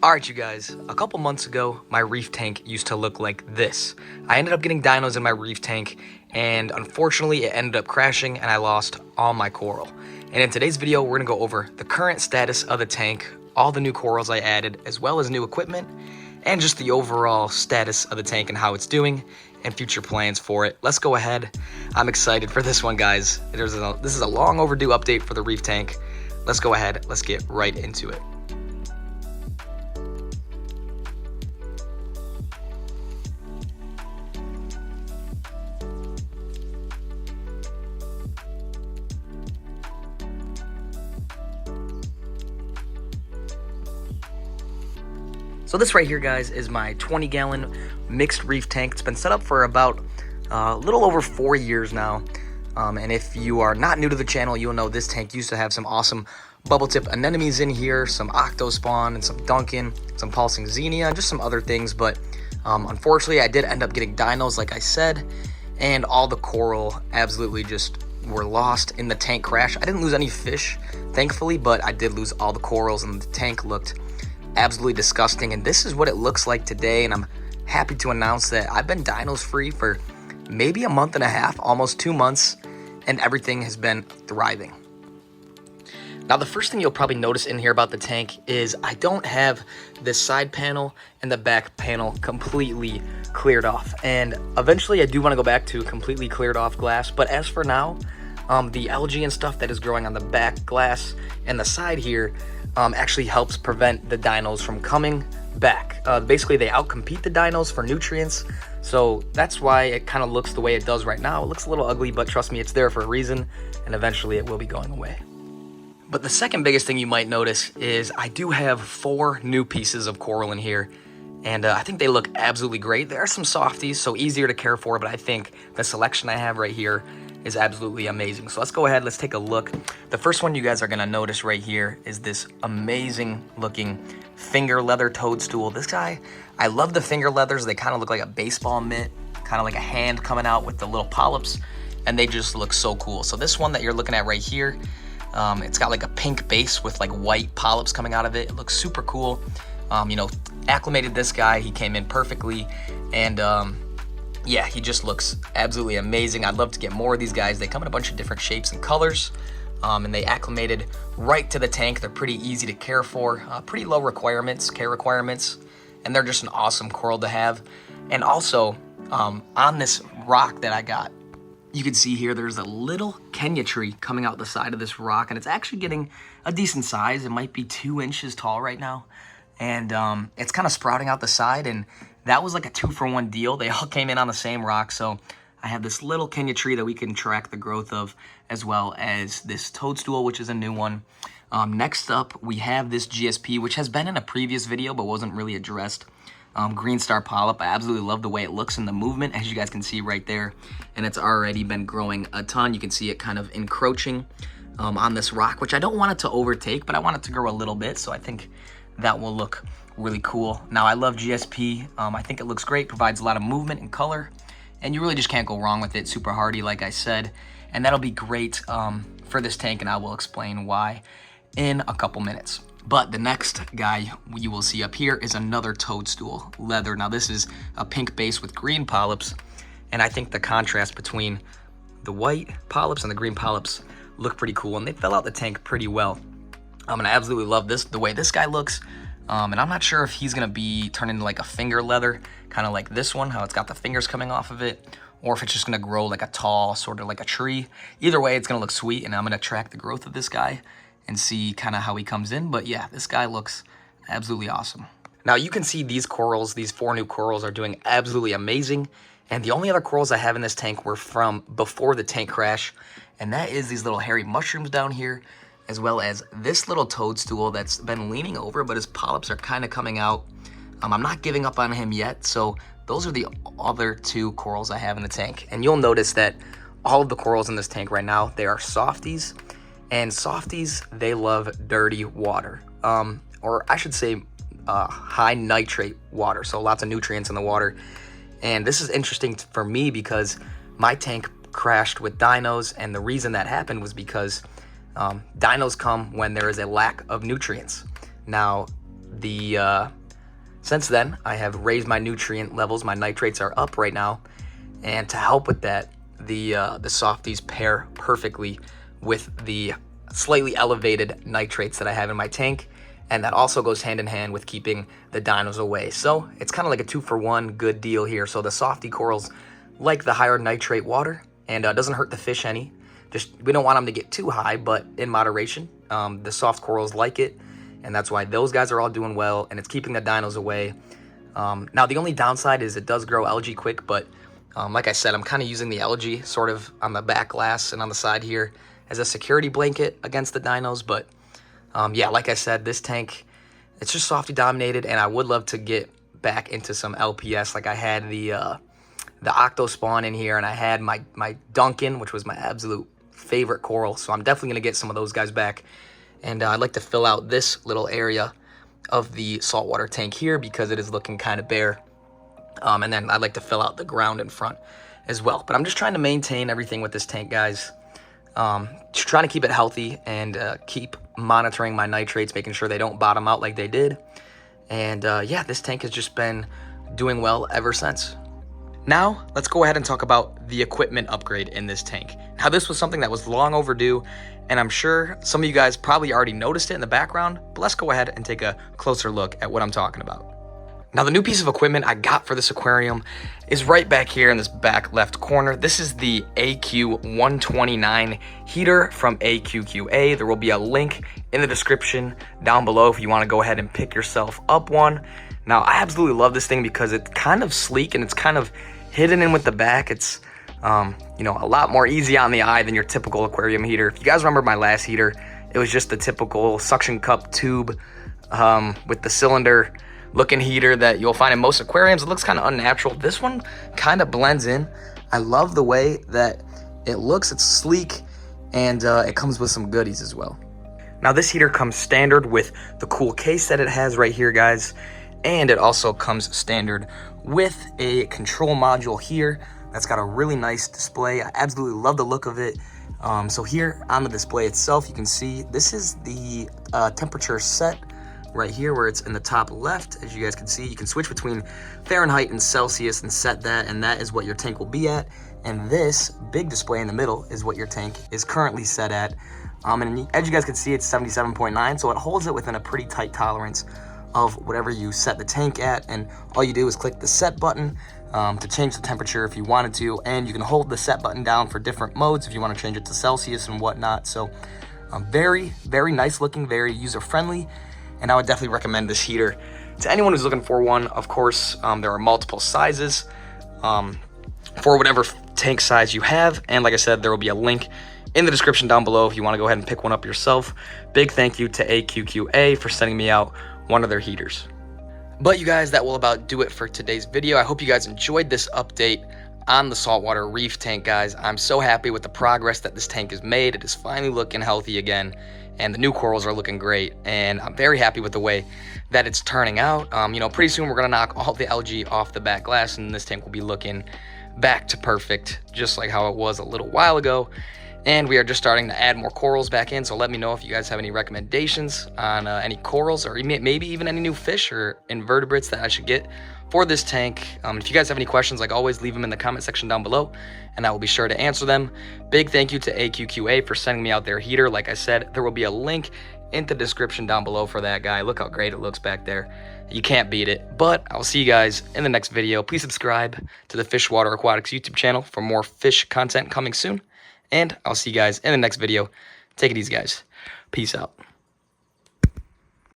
Alright you guys, a couple months ago, my reef tank used to look like this. I ended up getting dinos in my reef tank, and unfortunately it ended up crashing and I lost all my coral. And in today's video, we're going to go over the current status of the tank, all the new corals I added, as well as new equipment, and just the overall status of the tank and how it's doing, and future plans for it. Let's go ahead. I'm excited for this one, guys. This is a long overdue update for the reef tank. Let's go ahead, let's get right into it. So this right here, guys, is my 20-gallon mixed reef tank. It's been set up for about a little over 4 years now. And if you are not new to the channel, you'll know this tank used to have some awesome bubble tip anemones in here, some octospawn and some Duncan, some pulsing xenia, and just some other things. But unfortunately, I did end up getting dinos, like I said, and all the coral absolutely just were lost in the tank crash. I didn't lose any fish, thankfully, but I did lose all the corals, and the tank looked absolutely disgusting. And this is what it looks like today, and I'm happy to announce that I've been dinos free for maybe a month and a half, almost 2 months, and everything has been thriving. Now, the first thing you'll probably notice in here about the tank is I don't have this side panel and the back panel completely cleared off, and eventually I do want to go back to completely cleared off glass, but as for now, the algae and stuff that is growing on the back glass and the side here actually helps prevent the dinos from coming back. Basically, they outcompete the dinos for nutrients, so that's why it kind of looks the way it does right now. It looks a little ugly, but trust me, it's there for a reason, and eventually it will be going away. But the second biggest thing you might notice is I do have 4 new pieces of coral in here, and I think they look absolutely great. There are some softies, so easier to care for, but I think the selection I have right here is absolutely amazing. So let's go ahead, let's take a look. The first one you guys are gonna notice right here is this amazing looking finger leather toadstool. This guy, I love the finger leathers. They kind of look like a baseball mitt, kind of like a hand coming out with the little polyps, and they just look so cool. So this one that you're looking at right here, it's got like a pink base with like white polyps coming out of it. It looks super cool. You know, acclimated this guy, he came in perfectly, and yeah, he just looks absolutely amazing. I'd love to get more of these guys. They come in a bunch of different shapes and colors, and they acclimated right to the tank. They're pretty easy to care for, pretty low care requirements, and they're just an awesome coral to have. And also, on this rock that I got, you can see here there's a little Kenya tree coming out the side of this rock, and it's actually getting a decent size. It might be 2 inches tall right now, and it's kind of sprouting out the side, and that was like a 2-for-1 deal. They all came in on the same rock, so I have this little Kenya tree that we can track the growth of, as well as this toadstool, which is a new one. Next up, we have this GSP, which has been in a previous video, but wasn't really addressed. Green star polyp. I absolutely love the way it looks in the movement, as you guys can see right there, and it's already been growing a ton. You can see it kind of encroaching on this rock, which I don't want it to overtake, but I want it to grow a little bit, so I think that will look really cool. Now, I love GSP. I think it looks great, provides a lot of movement and color, and you really just can't go wrong with it. Super hardy, like I said, and that'll be great for this tank, and I will explain why in a couple minutes. But the next guy you will see up here is another toadstool leather. Now, this is a pink base with green polyps, and I think the contrast between the white polyps and the green polyps look pretty cool, and they fill out the tank pretty well. And I absolutely love the way this guy looks. And I'm not sure if he's gonna be turned into like a finger leather, kind of like this one, how it's got the fingers coming off of it, or if it's just gonna grow like a tall, sort of like a tree. Either way, it's gonna look sweet, and I'm gonna track the growth of this guy and see kind of how he comes in. But yeah, this guy looks absolutely awesome. Now, you can see these corals, these 4 new corals are doing absolutely amazing. And the only other corals I have in this tank were from before the tank crash, and that is these little hairy mushrooms down here, as well as this little toadstool that's been leaning over, but his polyps are kind of coming out. I'm not giving up on him yet, so those are the other 2 corals I have in the tank. And you'll notice that all of the corals in this tank right now, they are softies, and softies, they love dirty water, or I should say high nitrate water, so lots of nutrients in the water. And this is interesting for me because my tank crashed with dinos, and the reason that happened was because dinos come when there is a lack of nutrients. Now, since then, I have raised my nutrient levels. My nitrates are up right now, and to help with that, the softies pair perfectly with the slightly elevated nitrates that I have in my tank, and that also goes hand in hand with keeping the dinos away. So it's kind of like a 2-for-1 good deal here. So the softy corals like the higher nitrate water, and doesn't hurt the fish any. Just we don't want them to get too high, but in moderation. The soft corals like it, and that's why those guys are all doing well, and it's keeping the dinos away. Now the only downside is it does grow algae quick, but like I said, I'm kind of using the algae sort of on the back glass and on the side here as a security blanket against the dinos. But yeah, like I said, this tank, it's just softy dominated, and I would love to get back into some LPS. Like I had the octo spawn in here, and I had my Duncan, which was my absolute favorite coral. So I'm definitely gonna get some of those guys back, and I'd like to fill out this little area of the saltwater tank here because it is looking kind of bare. And then I'd like to fill out the ground in front as well. But I'm just trying to maintain everything with this tank, guys. Just trying to keep it healthy and keep monitoring my nitrates, making sure they don't bottom out like they did. And yeah, this tank has just been doing well ever since. Now, let's go ahead and talk about the equipment upgrade in this tank. Now, this was something that was long overdue, and I'm sure some of you guys probably already noticed it in the background, but let's go ahead and take a closer look at what I'm talking about. Now, the new piece of equipment I got for this aquarium is right back here in this back left corner. This is the AQ129 heater from AQQA. There will be a link in the description down below if you want to go ahead and pick yourself up one. Now, I absolutely love this thing because it's kind of sleek and it's kind of hidden in with the back. It's, you know, a lot more easy on the eye than your typical aquarium heater. If you guys remember my last heater, it was just the typical suction cup tube with the cylinder looking heater that you'll find in most aquariums. It looks kind of unnatural. This one kind of blends in. I love the way that it looks. It's sleek, and it comes with some goodies as well. Now, this heater comes standard with the cool case that it has right here, guys, and it also comes standard with a control module here that's got a really nice display. I absolutely love the look of it. So here on the display itself, you can see this is the temperature set right here where it's in the top left. As you guys can see, you can switch between Fahrenheit and Celsius and set that, and that is what your tank will be at. And this big display in the middle is what your tank is currently set at. And as you guys can see, it's 77.9, so it holds it within a pretty tight tolerance of whatever you set the tank at. And all you do is click the set button to change the temperature if you wanted to, and you can hold the set button down for different modes if you want to change it to Celsius and whatnot. So very, very nice looking, very user friendly. And I would definitely recommend this heater to anyone who's looking for one. Of course, there are multiple sizes for whatever tank size you have. And like I said, there will be a link in the description down below if you want to go ahead and pick one up yourself. Big thank you to AQQA for sending me out one of their heaters. But you guys, that will about do it for today's video. I hope you guys enjoyed this update on the saltwater reef tank, guys. I'm so happy with the progress that this tank has made. It is finally looking healthy again, and the new corals are looking great, and I'm very happy with the way that it's turning out. You know, pretty soon we're gonna knock all the algae off the back glass, and this tank will be looking back to perfect, just like how it was a little while ago. And we are just starting to add more corals back in, so let me know if you guys have any recommendations on any corals, or maybe even any new fish or invertebrates that I should get for this tank. If you guys have any questions, like always, leave them in the comment section down below, and I will be sure to answer them. Big thank you to AQQA for sending me out their heater. Like I said, there will be a link in the description down below for that guy. Look how great it looks back there. You can't beat it. But I'll see you guys in the next video. Please subscribe to the Fishwater Aquatics YouTube channel for more fish content coming soon. And I'll see you guys in the next video. Take it easy, guys. Peace out.